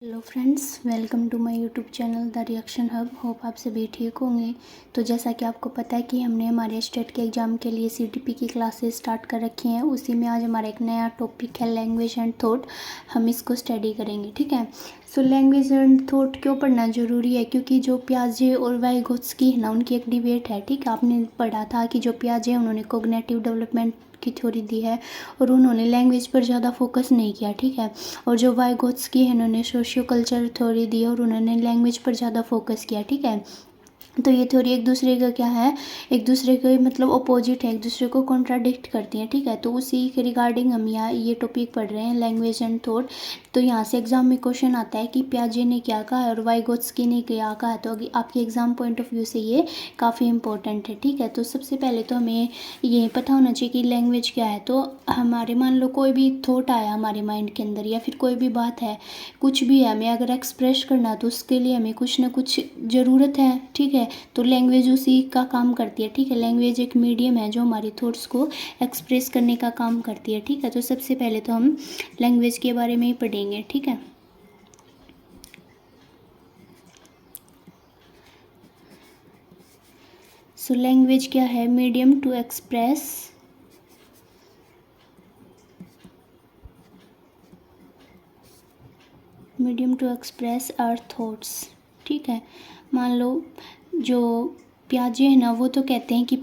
Hello friends, welcome to my YouTube channel the reaction hub. Hope आप सभी ठीक होंगे। तो जैसा कि आपको पता है कि हमने हमारे स्टेट के एग्ज़ाम के लिए सीटीपी की क्लासेस स्टार्ट कर रखी हैं। उसी में आज हमारा एक नया टॉपिक है लैंग्वेज एंड थॉट। हम इसको स्टडी करेंगे, ठीक है। सो लैंग्वेज एंड थॉट क्यों पढ़ना ज़रूरी है? क्योंकि जो पियाजे और वाइगोत्स्की है ना, उनकी एक डिबेट है, ठीक है। आपने पढ़ा था कि जो पियाजे हैं उन्होंने कोग्निटिव डेवलपमेंट की थ्योरी दी है और उन्होंने लैंग्वेज पर ज़्यादा फोकस नहीं किया, ठीक है। और जो वाइगोत्स्की है उन्होंने सोशियो कल्चर थ्योरी दी और उन्होंने लैंग्वेज पर ज़्यादा फोकस किया, ठीक है। तो ये थ्योरी एक दूसरे का क्या है, एक दूसरे के मतलब अपोजिट है, एक दूसरे को कॉन्ट्राडिक्ट करती हैं, ठीक है। तो उसी के रिगार्डिंग हम यहाँ ये टॉपिक पढ़ रहे हैं, लैंग्वेज एंड थॉट। तो यहाँ से एग्जाम में क्वेश्चन आता है कि पियाजे ने क्या कहा है और वाइगोत्स्की ने क्या कहा है। तो आपके एग्जाम पॉइंट ऑफ व्यू से ये काफ़ी इंपॉर्टेंट है, ठीक है। तो सबसे पहले तो हमें ये पता होना चाहिए कि लैंग्वेज क्या है। तो हमारे मान लो कोई भी थॉट आया हमारे माइंड के अंदर या फिर कोई भी बात है, कुछ भी है, हमें अगर एक्सप्रेस करना तो उसके लिए हमें कुछ ना कुछ ज़रूरत है, ठीक है। तो लैंग्वेज उसी का काम करती है, ठीक है। लैंग्वेज एक मीडियम है जो हमारी थॉट्स को एक्सप्रेस करने का काम करती है, ठीक है। तो सबसे पहले तो हम लैंग्वेज के बारे में ही पढ़ेंगे, ठीक है। सो लैंग्वेज क्या है? Medium to express our thoughts, ठीक है। मान लो जो पियाजे है ना, वो तो कहते हैं कि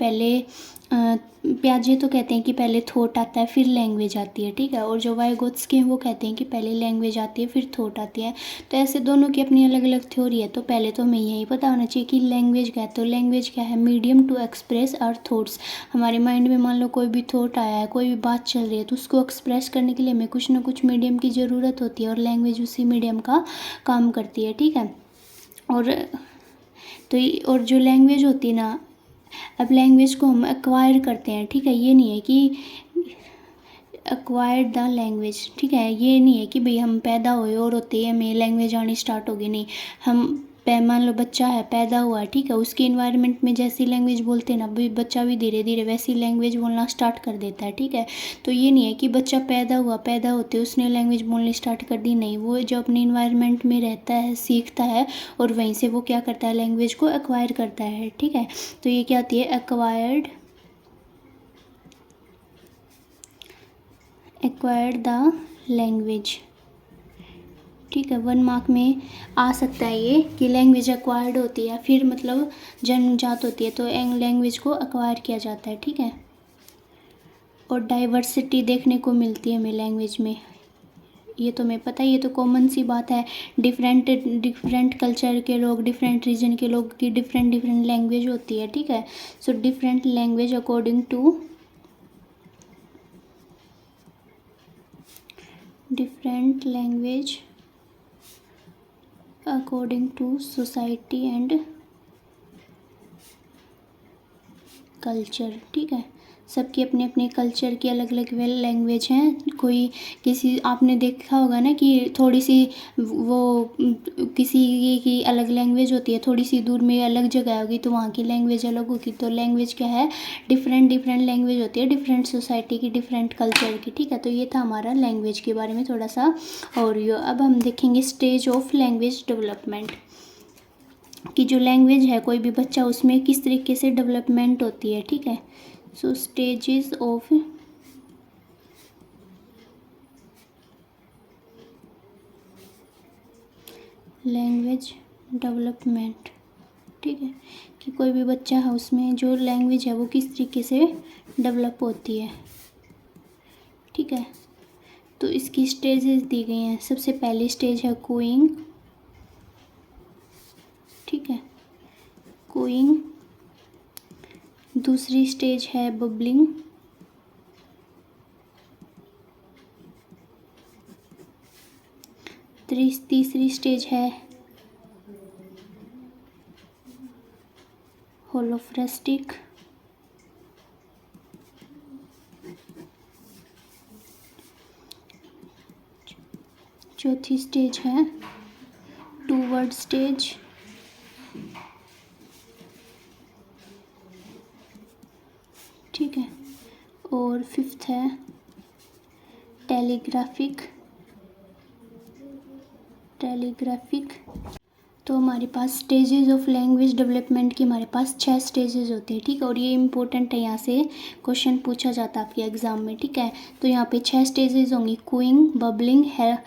पहले थॉट आता है फिर लैंग्वेज आती है, ठीक है। और जो वाइगोत्स्की हैं वो कहते हैं कि पहले लैंग्वेज आती है फिर थॉट आती है। तो ऐसे दोनों की अपनी अलग अलग थ्योरी है। तो पहले तो हमें यही पता होना चाहिए कि लैंग्वेज क्या है। तो लैंग्वेज क्या है? Medium to express our thoughts. हमारे माइंड में मान लो कोई भी थॉट आया है, कोई भी बात चल रही है, तो उसको एक्सप्रेस करने के लिए हमें कुछ ना कुछ मीडियम की ज़रूरत होती है और लैंग्वेज उसी मीडियम का काम करती है, ठीक है। और और जो लैंग्वेज होती है ना, अब लैंग्वेज को हम एक्वायर करते हैं, ठीक है। ये नहीं है कि एक्वायर्ड द लैंग्वेज, ठीक है। ये नहीं है कि भाई हम पैदा हुए और होते ही हमें लैंग्वेज आनी स्टार्ट होगी, नहीं। हम मान लो बच्चा है, पैदा हुआ है, ठीक है। उसके इन्वायरमेंट में जैसी लैंग्वेज बोलते हैं ना, भाई बच्चा भी धीरे धीरे वैसी लैंग्वेज बोलना स्टार्ट कर देता है, ठीक है। तो ये नहीं है कि बच्चा पैदा हुआ, पैदा होते उसने लैंग्वेज बोलनी स्टार्ट कर दी, नहीं। वो जो अपने इन्वायरमेंट में रहता है, सीखता है और वहीं से वो क्या करता है, लैंग्वेज को एक्वायर करता है, ठीक है। तो ये क्या आती है? एक्वायर्ड द लैंग्वेज, ठीक है। 1 मार्क में आ सकता है ये कि लैंग्वेज एक्वायर्ड होती है, फिर मतलब जन्मजात होती है, तो लैंग्वेज को एक्वायर किया जाता है, ठीक है। और डाइवर्सिटी देखने को मिलती है हमें लैंग्वेज में, ये तो हमें पता है, ये तो कॉमन सी बात है। डिफरेंट कल्चर के लोग, डिफरेंट रीजन के लोग की डिफरेंट लैंग्वेज होती है, ठीक है। So different language according to society and culture, ठीक है। सबकी अपने अपने कल्चर की अलग अलग लैंग्वेज हैं। कोई किसी आपने देखा होगा ना कि थोड़ी सी वो किसी की अलग लैंग्वेज होती है, थोड़ी सी दूर में अलग जगह होगी तो वहाँ की लैंग्वेज अलग होगी। तो लैंग्वेज क्या है? डिफरेंट लैंग्वेज होती है, डिफरेंट सोसाइटी की, डिफरेंट कल्चर की, ठीक है। तो ये था हमारा लैंग्वेज के बारे में थोड़ा सा। और ये अब हम देखेंगे स्टेज ऑफ लैंग्वेज डेवलपमेंट, कि जो लैंग्वेज है कोई भी बच्चा उसमें किस तरीके से डेवलपमेंट होती है, ठीक है। सो स्टेजेस ऑफ लैंग्वेज डेवलपमेंट, ठीक है। कि कोई भी बच्चा है उसमें जो लैंग्वेज है वो किस तरीके से डेवलप होती है, ठीक है। तो इसकी स्टेजेस दी गई हैं। सबसे पहली स्टेज है कोइंग, ठीक है, कोइंग। दूसरी स्टेज है बबलिंग, तीसरी स्टेज है होलोफ्रेस्टिक, चौथी स्टेज है टू वर्ड स्टेज, ठीक है। और फिफ्थ है टेलीग्राफिक टेलीग्राफिक। तो हमारे पास स्टेजेस ऑफ लैंग्वेज डेवलपमेंट की हमारे पास 6 स्टेजेस होते हैं, ठीक है। और ये इंपॉर्टेंट है, यहाँ से क्वेश्चन पूछा जाता है आपके एग्जाम में, ठीक है। तो यहाँ पे 6 स्टेजेस होंगी, क्यूइंग, बबलिंग है,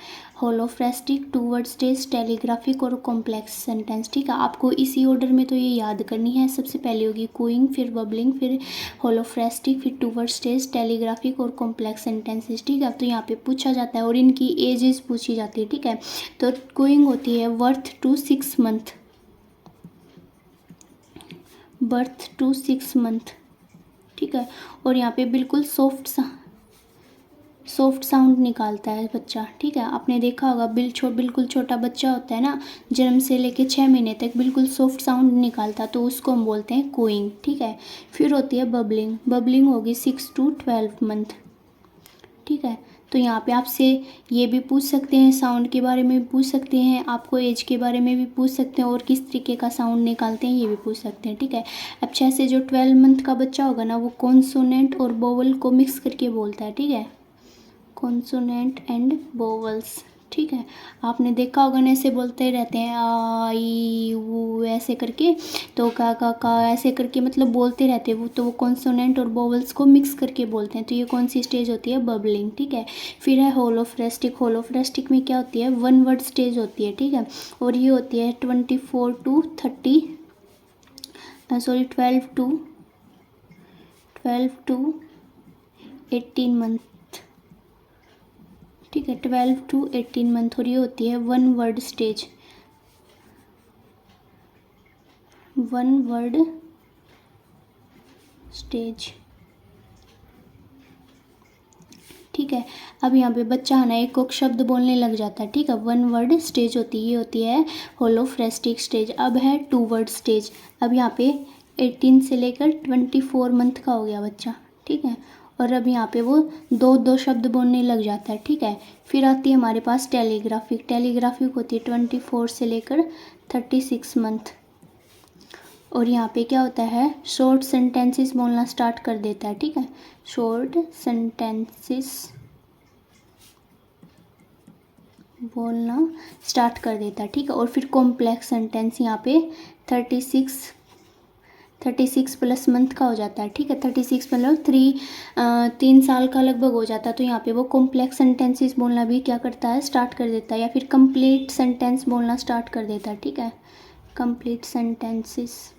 होलोफ्रेस्टिक, टू वर्ड स्टेज, टेलीग्राफिक और कॉम्प्लेक्स सेंटेंस, ठीक है। आपको इसी ऑर्डर में तो ये याद करनी है। सबसे पहले होगी क्यूइंग, फिर बबलिंग, फिर होलोफ्रेस्टिक, फिर टू वर्ड स्टेज, टेलीग्राफिक और कॉम्प्लेक्स सेंटेंसेस, ठीक है। तो यहाँ पे पूछा जाता है और इनकी एजेस पूछी जाती है, ठीक है। तो क्यूइंग होती है birth to 6 month, birth to 6 month, ठीक है। और यहाँ पे बिल्कुल सॉफ्ट साउंड निकालता है बच्चा, ठीक है। आपने देखा होगा बिल्कुल छोटा बच्चा होता है ना, जन्म से लेके 6 महीने तक बिल्कुल सॉफ्ट साउंड निकालता, तो उसको हम बोलते हैं कूइंग, ठीक है। फिर होती है बबलिंग, बबलिंग होगी 6 to 12 मंथ, ठीक है। तो यहाँ पे आपसे ये भी पूछ सकते हैं, साउंड के बारे में भी पूछ सकते हैं, आपको एज के बारे में भी पूछ सकते हैं, और किस तरीके का साउंड निकालते हैं ये भी पूछ सकते हैं, ठीक है। अब 6 से जो 12 मंथ का बच्चा होगा ना, वो कॉन्सोनेंट और वोवल को मिक्स करके बोलता है, ठीक है। कॉन्सोनेंट एंड वोवल्स, ठीक है। आपने देखा होगा ना, ऐसे बोलते रहते हैं आ ई वो ऐसे करके, तो का ऐसे करके मतलब बोलते रहते हैं वो, तो वो कॉन्सोनेंट और वोवल्स को मिक्स करके बोलते हैं। तो ये कौन सी स्टेज होती है? बबलिंग, ठीक है। फिर है होलोफ्रेस्टिक, होलोफ्रेस्टिक में क्या होती है? 1 वर्ड स्टेज होती है, ठीक है। और ये होती है 24 to 30 सॉरी 12 to 18 मंथ, ठीक है। 12 to 18 मंथ। और ये होती है 1 वर्ड स्टेज, 1 वर्ड स्टेज, ठीक है। अब यहाँ पे बच्चा है ना एक शब्द बोलने लग जाता है, ठीक है। 1 वर्ड स्टेज होती है, ये होती है होलोफ्रेस्टिक स्टेज। अब है 2 वर्ड स्टेज। अब यहाँ पे 18 से लेकर 24 मंथ का हो गया बच्चा, ठीक है। और अब यहाँ पे वो 2 शब्द बोलने लग जाता है, ठीक है। फिर आती है हमारे पास टेलीग्राफिक, टेलीग्राफिक होती है 24 से लेकर 36 मंथ। और यहाँ पे क्या होता है? शॉर्ट सेंटेंसेस बोलना स्टार्ट कर देता है, ठीक है। शॉर्ट सेंटेंसेस बोलना स्टार्ट कर देता है, ठीक है। और फिर कॉम्प्लेक्स सेंटेंस यहाँ पे 36 प्लस मंथ का हो जाता है, ठीक है। 36 मतलब 3 साल का लगभग हो जाता है। तो यहाँ पे वो कॉम्प्लेक्स सेंटेंसेस बोलना भी क्या करता है? स्टार्ट कर देता है, या फिर कंप्लीट सेंटेंस बोलना स्टार्ट कर देता है, ठीक है। कंप्लीट सेंटेंसेस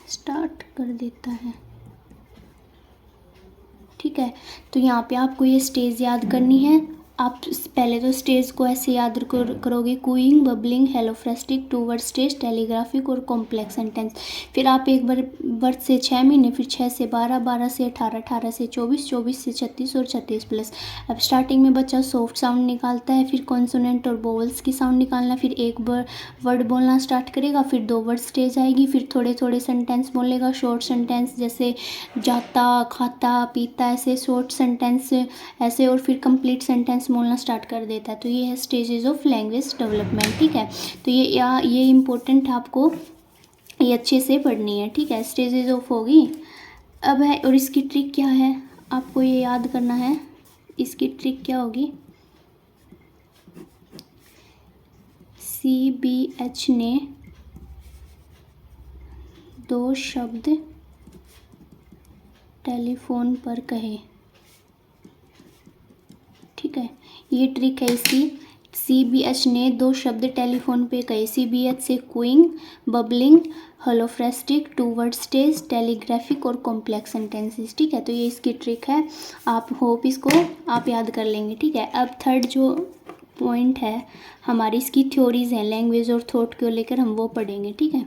स्टार्ट कर देता है, ठीक है। तो यहाँ पे आपको ये स्टेज याद करनी है। आप पहले तो स्टेज को ऐसे याद करोगे, cooing, babbling, holophrastic, two word stage, telegraphic और कॉम्प्लेक्स सेंटेंस। फिर आप एक बार बर्थ से 6 महीने, फिर 6 से 12, 12 से 18, 18 से 24, 24 से 36 और 36 प्लस। अब स्टार्टिंग में बच्चा सॉफ्ट साउंड निकालता है, फिर कॉन्सोनेंट और वोवल्स की साउंड निकालना, फिर एक वर्ड बोलना स्टार्ट करेगा, फिर 2 वर्ड स्टेज आएगी, फिर थोड़े थोड़े सेंटेंस बोलेगा, शॉर्ट सेंटेंस जैसे जाता, खाता, पीता, ऐसे शॉर्ट सेंटेंस ऐसे, और फिर कंप्लीट सेंटेंस बोलना स्टार्ट कर देता है। तो ये है स्टेजेस ऑफ लैंग्वेज डेवलपमेंट, ठीक है। तो ये इम्पोर्टेंट है, आपको ये अच्छे से पढ़नी है, ठीक है। स्टेजेस ऑफ होगी। अब है, और इसकी ट्रिक क्या है आपको ये याद करना है। इसकी ट्रिक क्या होगी? CBH ने 2 शब्द टेलीफोन पर कहे, ठीक है। ये ट्रिक है इसकी। CBH ने 2 शब्द टेलीफोन पे कहे। CBH से cooing, babbling, holophrastic, two word stage, telegraphic और कॉम्प्लेक्स सेंटेंसेस, ठीक है। तो ये इसकी ट्रिक है। आप होप इसको आप याद कर लेंगे, ठीक है। अब थर्ड जो पॉइंट है हमारी, इसकी थ्योरीज हैं, लैंग्वेज और थॉट को लेकर हम वो पढ़ेंगे, ठीक है।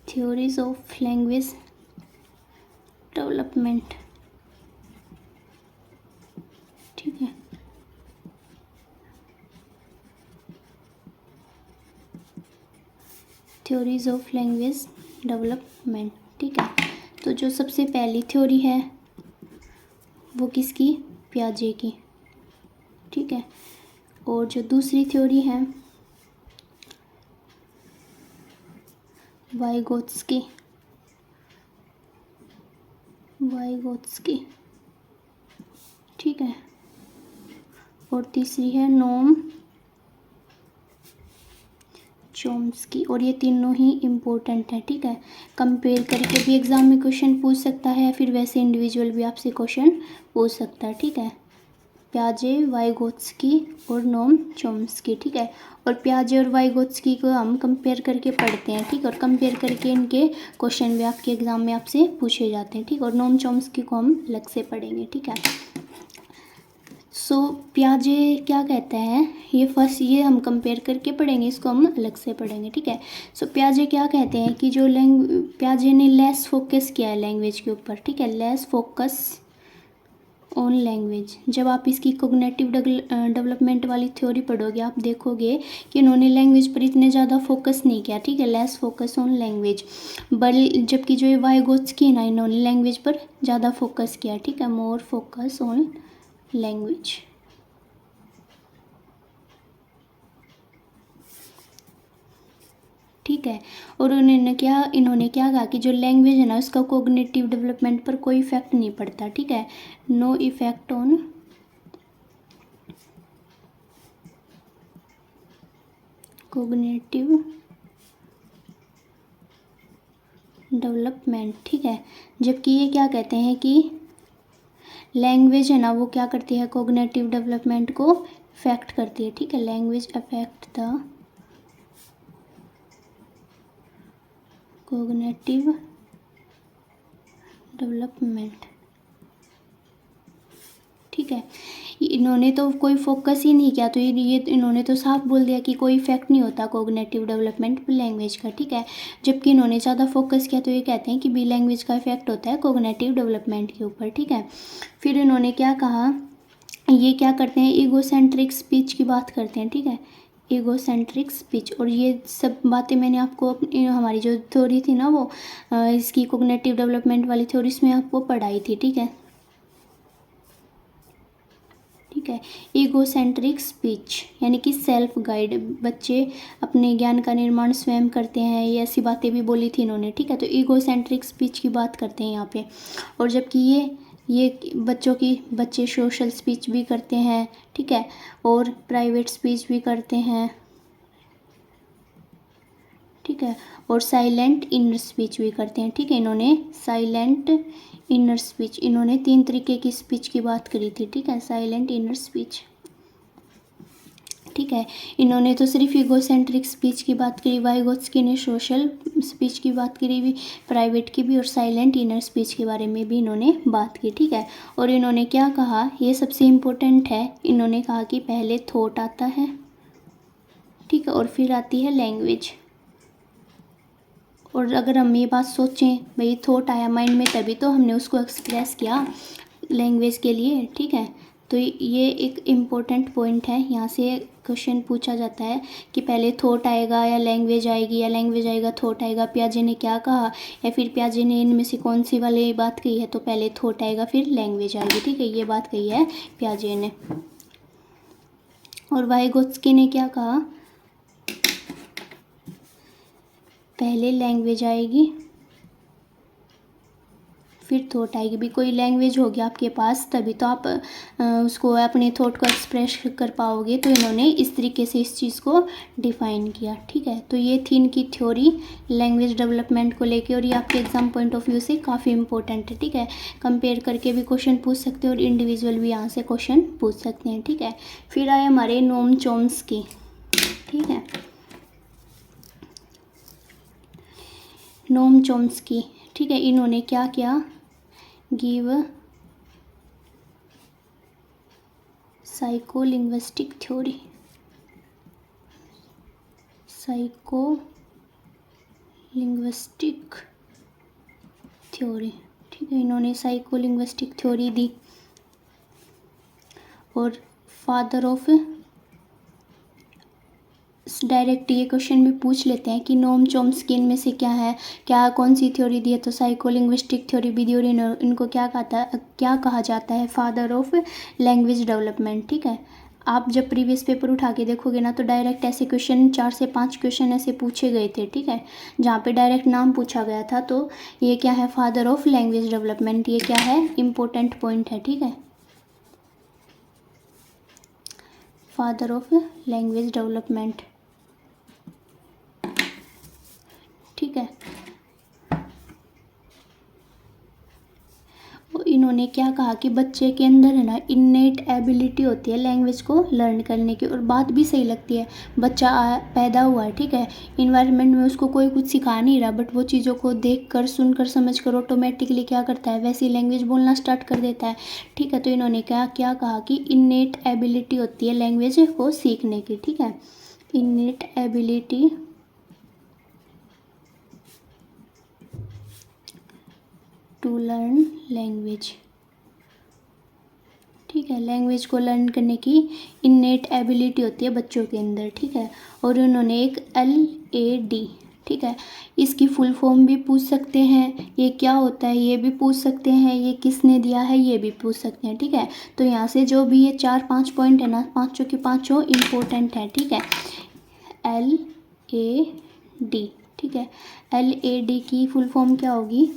थ्योरीज ऑफ लैंग्वेज डेवलपमेंट, ठीक है। थ्योरीज ऑफ लैंग्वेज डेवलपमेंट, ठीक है। तो जो सबसे पहली थ्योरी है वो किसकी? पियाजे की, ठीक है। और जो दूसरी थ्योरी है वाइगोत्स्की, वाइगोत्स्की, ठीक है। और तीसरी है नोम चॉम्स्की। और ये तीनों ही इम्पोर्टेंट है, ठीक है। कंपेयर करके भी एग्जाम में क्वेश्चन पूछ सकता है या फिर वैसे इंडिविजुअल भी आपसे क्वेश्चन पूछ सकता है, ठीक है। प्याजे, वाइगोत्स्की और नोम चॉम्स्की, ठीक है। और प्याजे और वाइगोत्स्की को हम कंपेयर करके पढ़ते हैं, ठीक है। और कंपेयर करके इनके क्वेश्चन भी आपके एग्जाम में आपसे पूछे जाते हैं, ठीक। और नोम चॉम्स्की को हम अलग से पढ़ेंगे, ठीक है। सो प्याजे क्या कहते हैं, ये फर्स्ट ये हम कंपेयर करके पढ़ेंगे, इसको हम अलग से पढ़ेंगे, ठीक है। सो प्याजे क्या कहते हैं कि जो प्याजे ने लेस फोकस किया है लैंग्वेज के ऊपर, ठीक है। Less focus on language. जब आप इसकी कोग्निटिव डेवलपमेंट वाली थ्योरी पढ़ोगे आप देखोगे कि इन्होंने लैंग्वेज पर इतने ज़्यादा फोकस नहीं किया, ठीक है। Less focus on language. जबकि जो ये वाइगोत्स्की ना, इन्होंने लैंग्वेज पर ज़्यादा फोकस किया, ठीक है। मोर फोकस ऑन लैंग्वेज, ठीक है। और इन्होंने क्या कहा कि जो लैंग्वेज है ना उसका कोग्निटिव डेवलपमेंट पर कोई इफेक्ट नहीं पड़ता, ठीक है। No effect on cognitive development, ठीक है। जबकि ये क्या कहते हैं कि लैंग्वेज है ना वो क्या करती है, कोग्निटिव डेवलपमेंट को इफेक्ट करती है, ठीक है। Language affect the cognitive development, ठीक है। इन्होंने तो कोई फोकस ही नहीं किया, तो ये इन्होंने तो साफ बोल दिया कि कोई इफेक्ट नहीं होता कोग्निटिव डेवलपमेंट पर लैंग्वेज का, ठीक है। जबकि इन्होंने ज़्यादा फोकस किया तो ये कहते हैं कि बी लैंग्वेज का इफेक्ट होता है कोग्निटिव डेवलपमेंट के ऊपर, ठीक है। फिर इन्होंने क्या कहा, ये क्या करते हैं, ईगोसेंट्रिक स्पीच की बात करते हैं, ठीक है। Egocentric speech. और ये सब बातें मैंने आपको हमारी जो थ्योरी थी ना वो इसकी कोग्निटिव डेवलपमेंट वाली थ्योरी इसमें आपको पढ़ाई थी, ठीक है, ठीक है। ईगोसेंट्रिक स्पीच यानी कि सेल्फ गाइड, बच्चे अपने ज्ञान का निर्माण स्वयं करते हैं, ये ऐसी बातें भी बोली थी इन्होंने, ठीक है। तो ईगोसेंट्रिक स्पीच की बात करते हैं यहाँ पे। और जबकि ये बच्चे सोशल स्पीच भी करते हैं, ठीक है, और प्राइवेट स्पीच भी करते हैं, ठीक है। और साइलेंट इनर स्पीच भी करते हैं, ठीक है। इन्होंने साइलेंट इनर स्पीच, इन्होंने 3 तरीके की स्पीच की बात करी थी, ठीक है। साइलेंट इनर स्पीच, ठीक है। इन्होंने तो सिर्फ ईगोसेंट्रिक स्पीच की बात करी, वाइगोत्स्की ने सोशल स्पीच की बात करी भी, प्राइवेट की भी, और साइलेंट इनर स्पीच के बारे में भी इन्होंने बात की, ठीक है। और इन्होंने क्या कहा, ये सबसे इम्पोर्टेंट है, इन्होंने कहा कि पहले थॉट आता है, ठीक है, और फिर आती है लैंग्वेज। और अगर हम ये बात सोचें भाई थॉट आया माइंड में तभी तो हमने उसको एक्सप्रेस किया लैंग्वेज के लिए, ठीक है। तो ये एक इम्पोर्टेंट पॉइंट है, यहाँ से क्वेश्चन पूछा जाता है कि पहले थॉट आएगा या लैंग्वेज आएगी, या लैंग्वेज आएगा थॉट आएगा, प्याजे ने क्या कहा, या फिर प्याजे ने इनमें से कौन सी वाली बात कही है। तो पहले थॉट आएगा फिर लैंग्वेज आएगी, ठीक है, ये बात कही है प्याजे ने। और वाइगोत्स्की ने क्या कहा, पहले लैंग्वेज आएगी फिर थॉट आएगी। भी कोई लैंग्वेज होगी आपके पास तभी तो आप उसको अपने थॉट को एक्सप्रेस कर पाओगे। तो इन्होंने इस तरीके से इस चीज़ को डिफाइन किया, ठीक है। तो ये थी इनकी थ्योरी लैंग्वेज डेवलपमेंट को लेके, और ये आपके एग्जाम पॉइंट ऑफ व्यू से काफ़ी इंपॉर्टेंट है, ठीक है। कंपेयर करके भी क्वेश्चन पूछ सकते हो और इंडिविजुअल भी यहाँ से क्वेश्चन पूछ सकते हैं, ठीक है। फिर आए हमारे नोम चॉम्स्की, ठीक है। नोम चॉम्स्की, ठीक है, इन्होंने क्या किया, गिव साइकोलिंग्विस्टिक थ्योरी, साइकोलिंग्विस्टिक थ्योरी, ठीक है। इन्होंने साइकोलिंग्विस्टिक थ्योरी दी। और फादर ऑफ, डायरेक्ट ये क्वेश्चन भी पूछ लेते हैं कि नोम चॉम्स्की में से क्या है, क्या कौन सी थ्योरी दी है, तो साइकोलिंग्विस्टिक थ्योरी भी दी। और इनको क्या कहा जाता है, फादर ऑफ लैंग्वेज डेवलपमेंट, ठीक है। आप जब प्रीवियस पेपर उठा के देखोगे ना तो डायरेक्ट ऐसे क्वेश्चन 4 से 5 क्वेश्चन ऐसे पूछे गए थे, ठीक है, जहाँ पे डायरेक्ट नाम पूछा गया था। तो ये क्या है, फादर ऑफ लैंग्वेज डेवलपमेंट, ये क्या है, इम्पोर्टेंट पॉइंट है, ठीक है, फादर ऑफ लैंग्वेज डेवलपमेंट, ठीक है। इन्होंने क्या कहा कि बच्चे के अंदर है ना इन्नेट एबिलिटी होती है लैंग्वेज को लर्न करने की, और बात भी सही लगती है। बच्चा पैदा हुआ है, ठीक है, इन्वायरमेंट में उसको कोई कुछ सिखा नहीं रहा, बट वो चीज़ों को देख कर सुन कर समझ कर ऑटोमेटिकली क्या करता है, वैसी लैंग्वेज बोलना स्टार्ट कर देता है, ठीक है। तो इन्होंने क्या क्या कहा कि इन्नेट एबिलिटी होती है लैंग्वेज को सीखने की, ठीक है, innate ability to learn language, ठीक है, लैंग्वेज को लर्न करने की इन्नेट एबिलिटी होती है बच्चों के अंदर, ठीक है। और उन्होंने एक LAD, ठीक है, इसकी फुल फॉर्म भी पूछ सकते हैं, ये क्या होता है ये भी पूछ सकते हैं, ये किसने दिया है ये भी पूछ सकते हैं, ठीक है। तो यहाँ से जो भी ये 4-5 पॉइंट है ना, पाँचों के पाँचों इम्पोर्टेंट है, ठीक है, LAD, ठीक है। LAD की फुल फॉर्म क्या होगी,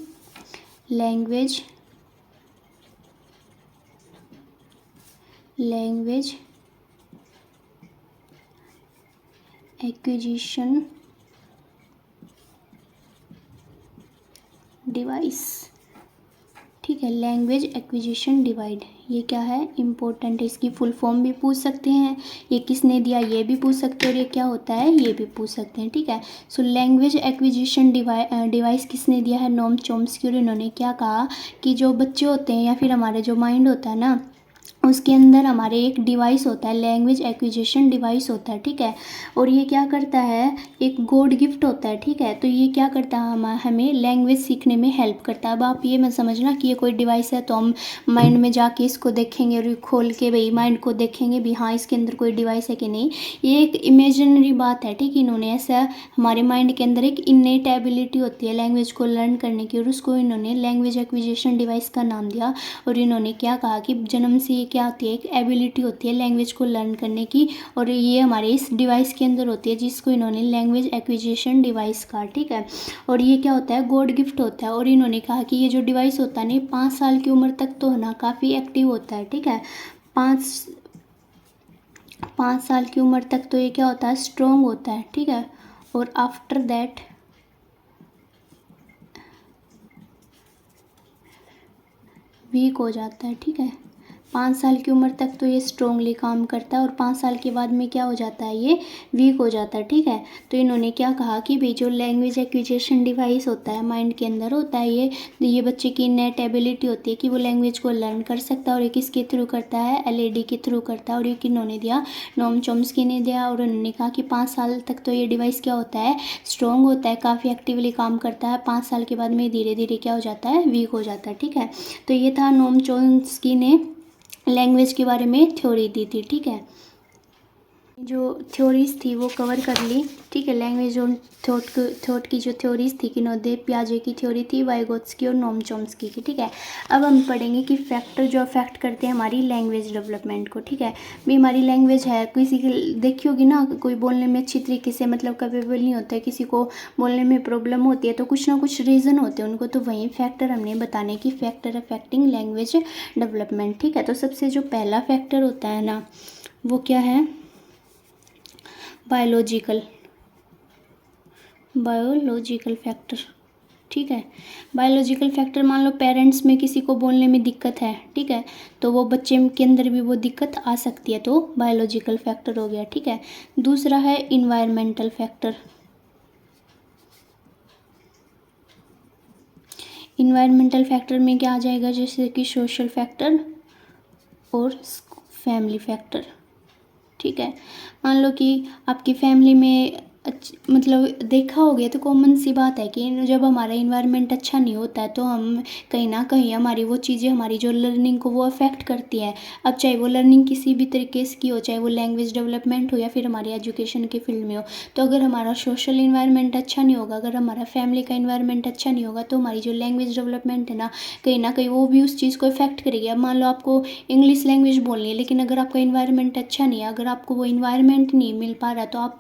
लैंग्वेज एक्विजिशन डिवाइस, ठीक है, लैंग्वेज एक्विजिशन डिवाइड, ये क्या है, इम्पोर्टेंट है, इसकी फुल फॉर्म भी पूछ सकते हैं, ये किसने दिया ये भी पूछ सकते हैं, और ये क्या होता है ये भी पूछ सकते हैं, ठीक है। सो लैंग्वेज एक्विजिशन डिवाइस किसने दिया है, नोम चॉम्स्की। और इन्होंने क्या कहा कि जो बच्चे होते हैं या फिर हमारे जो माइंड होता है ना, उसके अंदर हमारे एक डिवाइस होता है, लैंग्वेज एक्विजिशन डिवाइस होता है, ठीक है। और ये क्या करता है, एक गॉड गिफ्ट होता है, ठीक है। तो ये क्या करता है, हमें लैंग्वेज सीखने में हेल्प करता है। अब आप ये मत समझना कि ये कोई डिवाइस है तो हम माइंड में जाके इसको देखेंगे और खोल के भाई माइंड को देखेंगे भी हाँ इसके अंदर कोई डिवाइस है कि नहीं, ये एक इमेजिनरी बात है, ठीक है। इन्होंने ऐसा हमारे माइंड के अंदर एक इन्नेट एबिलिटी होती है लैंग्वेज को लर्न करने की, और उसको इन्होंने लैंग्वेज एक्विजिशन डिवाइस का नाम दिया। और इन्होंने क्या कहा कि जन्म से क्या होती है, एक एबिलिटी होती है लैंग्वेज को लर्न करने की, और ये हमारे इस डिवाइस के अंदर होती है जिसको इन्होंने लैंग्वेज एक्विजिशन डिवाइस कहा, ठीक है। और ये क्या होता है, गॉड गिफ्ट होता है। और इन्होंने कहा कि ये जो डिवाइस होता है ना 5 साल की उम्र तक तो ना काफ़ी एक्टिव होता है, ठीक है, 5 साल की उम्र तक तो ये क्या होता है, स्ट्रोंग होता है, ठीक है। और आफ्टर दैट वीक हो जाता है, ठीक है। 5 साल की उम्र तक तो ये स्ट्रोंगली काम करता है, और 5 साल के बाद में क्या हो जाता है, ये वीक हो जाता है, ठीक है। तो इन्होंने क्या कहा कि भाई जो लैंग्वेज एक्विजिशन डिवाइस होता है माइंड के अंदर होता है, ये बच्चे की नेट एबिलिटी होती है कि वो लैंग्वेज को लर्न कर सकता है, और ये किसके थ्रू करता है, LAD के थ्रू करता है। और ये किन्होंने दिया, नोम चॉम्स्की ने दिया। और उन्होंने कहा कि 5 साल तक तो ये डिवाइस क्या होता है, स्ट्रॉन्ग होता है, काफ़ी एक्टिवली काम करता है, 5 साल के बाद में धीरे धीरे क्या हो जाता है, वीक हो जाता है, ठीक है। तो ये था नोम चॉम्स्की ने लैंग्वेज के बारे में थ्योरी दी थी, ठीक है। जो थ्योरीज थी वो कवर कर ली, ठीक है। लैंग्वेज और थॉट की जो थ्योरीज थी, किनोदे पियाजे की थ्योरी थी, वाइगोत्स्की और नोम चॉम्स्की की, ठीक है। अब हम पढ़ेंगे कि फैक्टर जो अफेक्ट करते हैं हमारी लैंग्वेज डेवलपमेंट को, ठीक है। भी हमारी लैंग्वेज है, किसी की देखी होगी ना, कोई बोलने में अच्छी तरीके से मतलब कैपेबल नहीं होता है, किसी को बोलने में प्रॉब्लम होती है, तो कुछ ना कुछ रीज़न होते हैं उनको, तो वही फैक्टर हमने बताने की फैक्टर अफेक्टिंग लैंग्वेज डेवलपमेंट, ठीक है। तो सबसे जो पहला फैक्टर होता है ना वो क्या है, बायोलॉजिकल फैक्टर, ठीक है। बायोलॉजिकल फैक्टर, मान लो पेरेंट्स में किसी को बोलने में दिक्कत है, ठीक है, तो वो बच्चे के अंदर भी वो दिक्कत आ सकती है, तो बायोलॉजिकल फैक्टर हो गया, ठीक है। दूसरा है इन्वायरमेंटल फैक्टर। इन्वायरमेंटल फैक्टर में क्या आ जाएगा, जैसे कि सोशल फैक्टर और फैमिली फैक्टर, ठीक है। मान लो कि आपकी फैमिली में मतलब देखा हो गया तो कॉमन सी बात है कि जब हमारा इन्वायरमेंट अच्छा नहीं होता है तो हम कहीं ना कहीं हमारी वो चीज़ें हमारी जो लर्निंग को वो अफेक्ट करती हैं। अब चाहे वो लर्निंग किसी भी तरीके से की हो, चाहे वो लैंग्वेज डेवलपमेंट हो या फिर हमारी एजुकेशन के फील्ड में हो, तो अगर हमारा सोशल इन्वायरमेंट अच्छा नहीं होगा, अगर हमारा फैमिली का इन्वायरमेंट अच्छा नहीं होगा, तो हमारी जो लैंग्वेज डेवलपमेंट है ना कहीं वो भी उस चीज़ को इफेक्ट करेगी। अब मान लो आपको इंग्लिश लैंग्वेज बोलनी है, लेकिन अगर आपका इन्वायरमेंट अच्छा नहीं है, अगर आपको वो इन्वायरमेंट नहीं मिल पा रहा, तो आप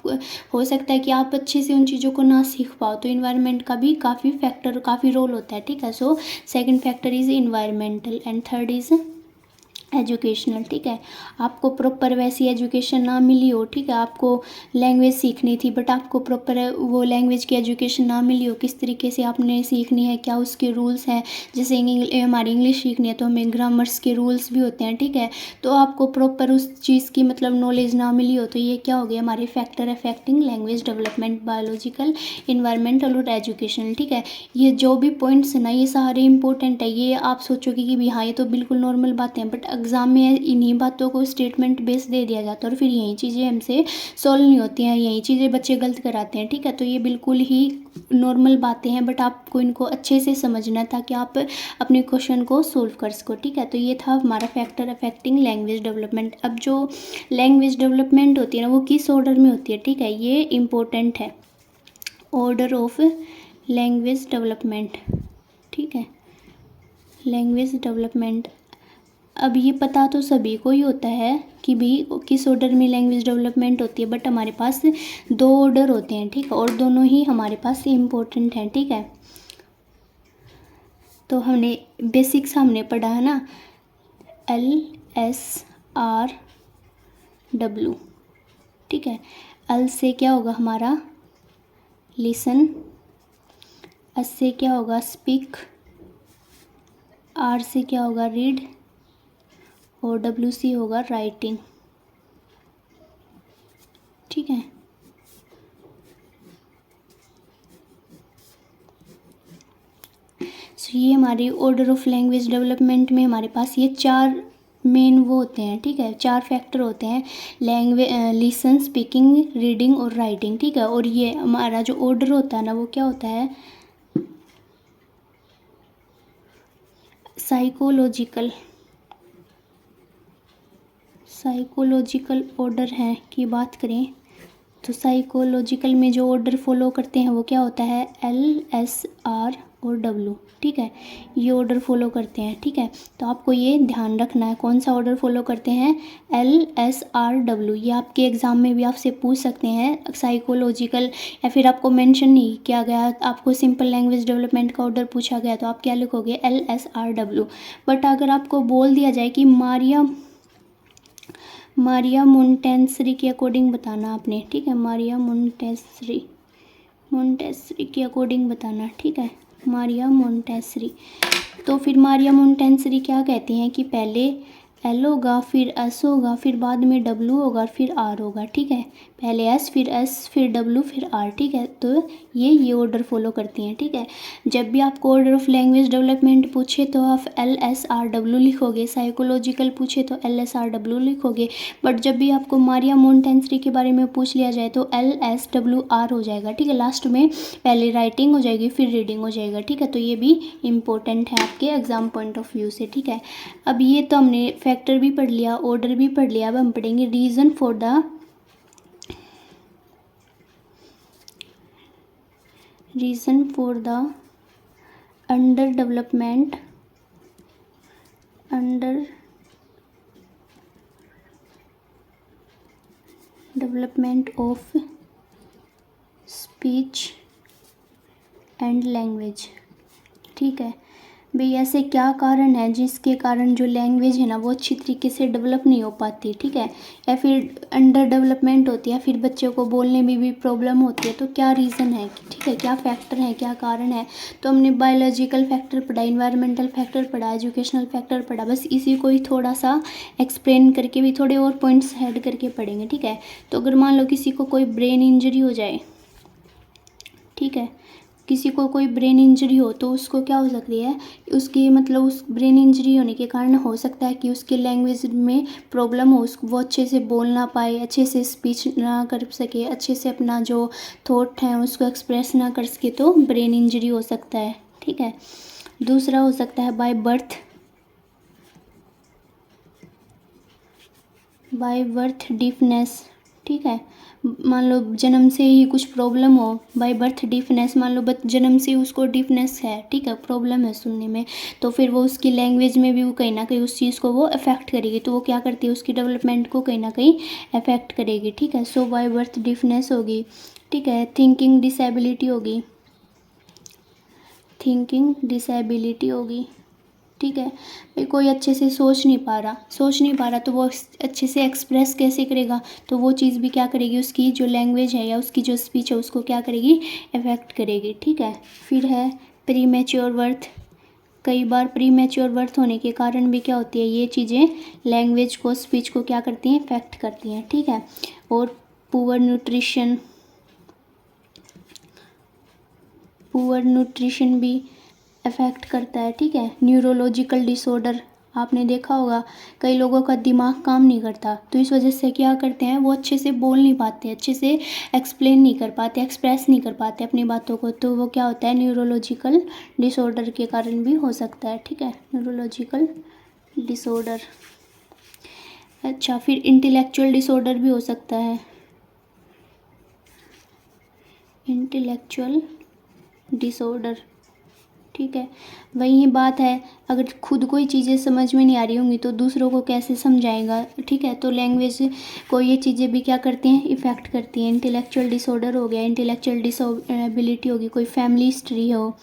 हो सकता है कि आप अच्छे से उन चीज़ों को ना सीख पाओ। तो इन्वायरमेंट का भी काफ़ी रोल होता है, ठीक है। So second factor is environmental and third is educational, ठीक है। आपको प्रॉपर वैसी एजुकेशन ना मिली हो, ठीक है, आपको लैंग्वेज सीखनी थी बट आपको प्रॉपर वो लैंग्वेज की एजुकेशन ना मिली हो, किस तरीके से आपने सीखनी है, क्या उसके रूल्स हैं। जैसे हमारी इंग्लिश सीखनी है तो हमें ग्रामर्स के रूल्स भी होते हैं, ठीक है। तो आपको प्रॉपर उस चीज़ की मतलब नॉलेज ना मिली हो, तो ये क्या हो गया, हमारे factor affecting language development, biological, environmental और एजुकेशनल, ठीक है। ये जो भी पॉइंट्स है ना, ये सारे इंपॉर्टेंट है। ये आप सोचोगे कि भी हाँ ये तो बिल्कुल नॉर्मल बातें हैं, बट एग्ज़ाम में इन्हीं बातों को स्टेटमेंट बेस दे दिया जाता है और फिर यही चीज़ें हमसे सॉल्व नहीं होती हैं, यही चीज़ें बच्चे गलत कराते हैं, ठीक है। तो ये बिल्कुल ही नॉर्मल बातें हैं, बट आपको इनको अच्छे से समझना है ताकि आप अपने क्वेश्चन को सोल्व कर सको, ठीक है। तो ये था हमारा फैक्टर अफेक्टिंग लैंग्वेज डेवलपमेंट। अब जो लैंग्वेज डेवलपमेंट होती है ना, वो किस ऑर्डर में होती है, ठीक है, ये इम्पोर्टेंट है, ऑर्डर ऑफ लैंग्वेज डेवलपमेंट, ठीक है, लैंग्वेज डेवलपमेंट। अब ये पता तो सभी को ही होता है कि भाई किस ऑर्डर में लैंग्वेज डेवलपमेंट होती है, बट हमारे पास दो ऑर्डर होते हैं, ठीक है, और दोनों ही हमारे पास इम्पोर्टेंट हैं, ठीक है। तो हमने बेसिक्स हमने पढ़ा है ना, LSRW, ठीक है। L से क्या होगा हमारा लिसन, S से क्या होगा स्पीक, R से क्या होगा रीड और WC होगा राइटिंग, ठीक है। सो ये हमारी ऑर्डर ऑफ लैंग्वेज डेवलपमेंट में हमारे पास ये चार मेन वो होते हैं, ठीक है, चार फैक्टर होते हैं, लैंग्वेज, लिसन, स्पीकिंग, रीडिंग और राइटिंग, ठीक है। और ये हमारा जो ऑर्डर होता है ना, वो क्या होता है साइकोलॉजिकल ऑर्डर है की बात करें तो साइकोलॉजिकल में जो ऑर्डर फॉलो करते हैं वो क्या होता है LSR और W, ठीक है, ये ऑर्डर फॉलो करते हैं, ठीक है। तो आपको ये ध्यान रखना है कौन सा ऑर्डर फॉलो करते हैं LSRW। ये आपके एग्ज़ाम में भी आपसे पूछ सकते हैं साइकोलॉजिकल, या फिर आपको मेंशन नहीं किया गया, आपको सिंपल लैंग्वेज डेवलपमेंट का ऑर्डर पूछा गया तो आप क्या लिखोगे LSRW। बट अगर आपको बोल दिया जाए कि मारिया मोंटेसरी के अकॉर्डिंग बताना आपने, ठीक है, मारिया मोंटेसरी के अकॉर्डिंग बताना, ठीक है, मारिया मोंटेसरी। तो फिर मारिया मोंटेसरी क्या कहती हैं कि पहले L होगा, फिर S होगा, फिर बाद में W होगा, फिर R होगा, ठीक है, पहले S फिर W फिर R, ठीक है। तो ये ऑर्डर फॉलो करती हैं, ठीक है। जब भी आपको ऑर्डर ऑफ लैंग्वेज डेवलपमेंट पूछे तो आप LSRW लिखोगे, साइकोलॉजिकल पूछे तो LSRW लिखोगे, बट जब भी आपको मारिया मोंटेसरी के बारे में पूछ लिया जाए तो LSWR हो जाएगा, ठीक है। लास्ट में पहले राइटिंग हो जाएगी फिर रीडिंग हो जाएगा, ठीक है। तो ये भी इम्पोर्टेंट है आपके एग्जाम पॉइंट ऑफ व्यू से, ठीक है। अब ये तो हमने फैक्टर भी पढ़ लिया, ऑर्डर भी पढ़ लिया, अब हम पढ़ेंगे reason for the under development of speech and language, ठीक है। भाई ऐसे क्या कारण है जिसके कारण जो लैंग्वेज है ना वो अच्छी तरीके से डेवलप नहीं हो पाती, ठीक है, या फिर अंडर डेवलपमेंट होती है, फिर बच्चों को बोलने में भी प्रॉब्लम होती है। तो क्या रीज़न है, ठीक है, क्या फैक्टर है, क्या कारण है। तो हमने बायोलॉजिकल फैक्टर पढ़ा, इन्वायरमेंटल फैक्टर पढ़ा, एजुकेशनल फैक्टर पढ़ा, बस इसी को ही थोड़ा सा एक्सप्लेन करके भी थोड़े और पॉइंट्स ऐड करके पढ़ेंगे, ठीक है। तो अगर मान लो किसी को कोई ब्रेन इंजरी हो जाए, ठीक है, किसी को कोई ब्रेन इंजरी हो तो उसको क्या हो सकती है, उसकी मतलब उस ब्रेन इंजरी होने के कारण हो सकता है कि उसकी लैंग्वेज में प्रॉब्लम हो, वो अच्छे से बोल ना पाए, अच्छे से स्पीच ना कर सके, अच्छे से अपना जो थॉट है उसको एक्सप्रेस ना कर सके, तो ब्रेन इंजरी हो सकता है। ठीक है। दूसरा हो सकता है बाय बर्थ डीफनेस। ठीक है। मान लो जन्म से ही कुछ प्रॉब्लम हो, बाय बर्थ डीफनेस, मान लो जन्म से ही उसको डीफनेस है, ठीक है, प्रॉब्लम है सुनने में, तो फिर वो उसकी लैंग्वेज में भी वो कहीं ना कहीं उस चीज़ को वो अफेक्ट करेगी, तो वो क्या करती है, उसकी डेवलपमेंट को कहीं ना कहीं अफेक्ट करेगी। ठीक है। सो बाय बर्थ डीफनेस होगी। ठीक है। थिंकिंग डिसेबिलिटी होगी। ठीक है। भाई कोई अच्छे से सोच नहीं पा रहा तो वो अच्छे से एक्सप्रेस कैसे करेगा, तो वो चीज़ भी क्या करेगी, उसकी जो लैंग्वेज है या उसकी जो स्पीच है उसको क्या करेगी, अफेक्ट करेगी। ठीक है। फिर है प्री मैच्योर बर्थ। कई बार प्री मैच्योर बर्थ होने के कारण भी क्या होती है, ये चीज़ें लैंग्वेज को, स्पीच को क्या करती हैं, अफेक्ट करती हैं। ठीक है। और पुअर न्यूट्रिशन भी अफेक्ट करता है। ठीक है। न्यूरोलॉजिकल डिसऑर्डर, आपने देखा होगा कई लोगों का दिमाग काम नहीं करता, तो इस वजह से क्या करते हैं, वो अच्छे से बोल नहीं पाते, अच्छे से एक्सप्लेन नहीं कर पाते, एक्सप्रेस नहीं कर पाते अपनी बातों को, तो वो क्या होता है, न्यूरोलॉजिकल डिसऑर्डर के कारण भी हो सकता है। ठीक है। Neurological disorder. अच्छा, फिर इंटेलेक्चुअल डिसऑर्डर भी हो सकता है। Intellectual disorder. ठीक है। वही बात है, अगर खुद कोई चीज़ें समझ में नहीं आ रही होंगी तो दूसरों को कैसे समझाएगा। ठीक है। तो लैंग्वेज को ये चीज़ें भी क्या करती हैं, इफ़ेक्ट करती हैं। इंटेलेक्चुअल डिसऑर्डर हो गया, इंटेलेक्चुअल डिसेबिलिटी होगी, कोई फैमिली हिस्ट्री हो।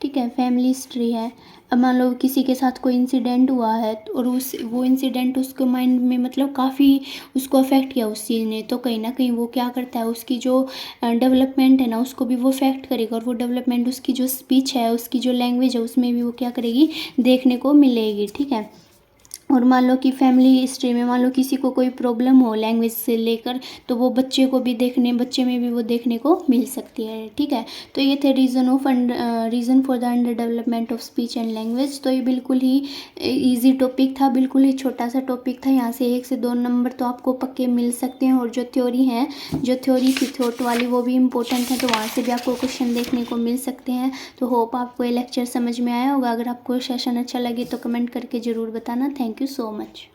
ठीक है। फैमिली हिस्ट्री है, अब मान लो किसी के साथ कोई इंसिडेंट हुआ है और वो इंसिडेंट उसके माइंड में मतलब काफ़ी उसको अफेक्ट किया उस चीज़ ने, तो कहीं ना कहीं वो क्या करता है, उसकी जो डेवलपमेंट है ना उसको भी वो अफेक्ट करेगा, और वो डेवलपमेंट उसकी जो स्पीच है, उसकी जो लैंग्वेज है उसमें भी वो क्या करेगी, देखने को मिलेगी। ठीक है। और मान लो कि फैमिली हिस्ट्री में मान लो किसी को कोई प्रॉब्लम हो लैंग्वेज से लेकर, तो वो बच्चे बच्चे में भी वो देखने को मिल सकती है। ठीक है। तो ये थे reason for the under development of speech and language. तो ये बिल्कुल ही इजी टॉपिक था, बिल्कुल ही छोटा सा टॉपिक था, यहाँ से 1 से 2 नंबर तो आपको पक्के मिल सकते हैं। और जो थ्योरी थी थॉट वाली वो भी इम्पोर्टेंट है, तो वहाँ से भी आपको क्वेश्चन देखने को मिल सकते हैं। तो होप आपको ये लेक्चर समझ में आया होगा। अगर आपको सेशन अच्छा लगे तो कमेंट करके ज़रूर बताना। Thank you so much.